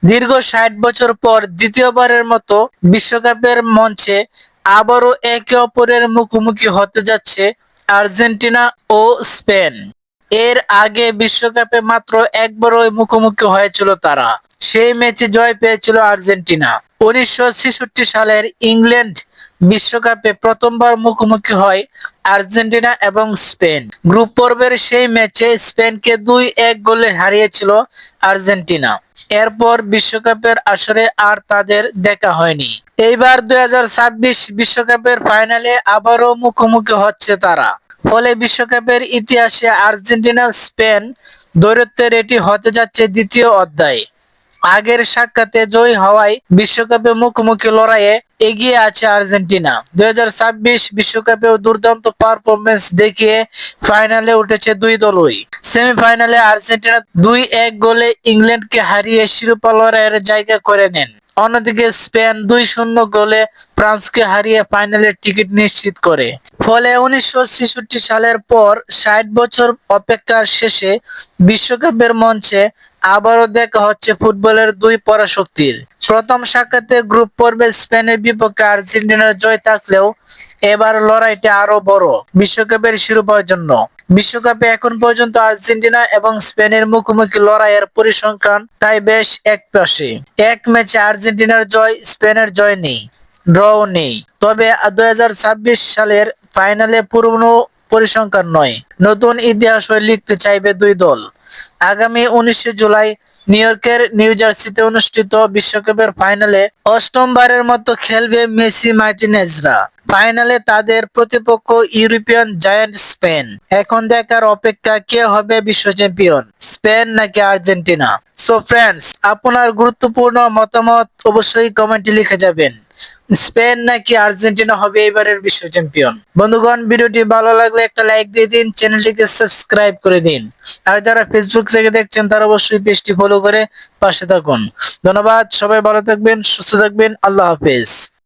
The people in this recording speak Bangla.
দীর্ঘ ৬০ বছর পর দ্বিতীয়বারের মতো বিশ্বকাপের মঞ্চে আবারও একে অপরের মুখোমুখি হতে যাচ্ছে আর্জেন্টিনা ও স্পেন। এর আগে বিশ্বকাপে মাত্র একবারই মুখোমুখি হয়েছিল তারা। সেই ম্যাচে জয় পেয়েছিল আর্জেন্টিনা। ১৯৬৬ সালের ইংল্যান্ড বিশ্বকাপে প্রথমবার মুখোমুখি হয় আর্জেন্টিনা এবং স্পেন। গ্রুপ পর্বের সেই ম্যাচে স্পেনকে ২-১ গোলে হারিয়েছিল আর্জেন্টিনা। এরপর বিশ্বকাপের আসরে আর তাদের দেখা হয়নি। এইবার ২০২৬ বিশ্বকাপের ফাইনালে আবারও মুখোমুখি হচ্ছে তারা। ফলে বিশ্বকাপের ইতিহাসে আর্জেন্টিনা স্পেন দ্বৈরথের এটি হতে যাচ্ছে দ্বিতীয় অধ্যায়। আগের সাক্ষাতে জয়ী হওয়ায় বিশ্বকাপে মুখোমুখি লড়াইয়ে এগিয়ে আছে আর্জেন্টিনা। ২০২৬ বিশ্বকাপেও দুর্দান্ত পারফরমেন্স দেখিয়ে ফাইনালে উঠেছে দুই দলই। সেমিফাইনালে আর্জেন্টিনা ২-১ গোলে ইংল্যান্ডকে হারিয়ে শিরোপা লড়াইয়ের জায়গা করে নেন। অন্যদিকে স্পেন ২-০ গোলে ফ্রান্সকে হারিয়ে ফাইনালের টিকিট নিশ্চিত করে। ফলে ১৯৬৬ সালের পর ৬০ বছর অপেক্ষার শেষে বিশ্বকাপের মঞ্চে আবারও দেখা হচ্ছে ফুটবলের দুই পরাশক্তির। প্রথম সাক্ষাতে গ্রুপ পর্বে স্পেনের বিপক্ষে আর্জেন্টিনার জয় থাকলেও এবার লড়াইটা আরো বড়, বিশ্বকাপের শিরোপার জন্য। বিশ্বকাপে এখন পর্যন্ত আর্জেন্টিনা এবং স্পেনের মুখোমুখি লড়াইয়ের পরিসংখ্যান তাই বেশ একপাশে। এক ম্যাচে আর্জেন্টিনার জয়, স্পেনের জয় নেই, ড্রও নেই। তবে ২০২৬ সালের ফাইনালে পুরনো পরিসংখ্যান নয়, নতুন ইতিহাসই লিখতে চাইবে দুই দল। আগামী ১৯ জুলাই নিউ ইয়র্কের নিউ জার্সিতে অনুষ্ঠিত বিশ্বকাপের ফাইনালে অষ্টমবারের মতো খেলবে মেসি মার্টিনেজরা। ফাইনালে তাদের প্রতিপক্ষ ইউরোপিয়ান জায়ান্ট স্পেন। এখন দেখার অপেক্ষা কে হবে বিশ্ব চ্যাম্পিয়ন, স্পেন নাকি আর্জেন্টিনা। সো ফ্রেন্ডস, আপনার গুরুত্বপূর্ণ মতামত অবশ্যই কমেন্টে লিখে যাবেন। স্পেন নাকি আর্জেন্টিনা হবে এবারের বিশ্ব চ্যাম্পিয়ন। বন্ধুগণ, ভিডিওটি ভালো লাগলে একটা লাইক দিয়ে দিন, চ্যানেলটিকে সাবস্ক্রাইব করে দিন। আর যারা ফেসবুক থেকে দেখছেন তারা অবশ্যই পেজটি ফলো করে পাশে থাকুন। ধন্যবাদ, সবাই ভালো থাকবেন, সুস্থ থাকবেন, আল্লাহ হাফেজ।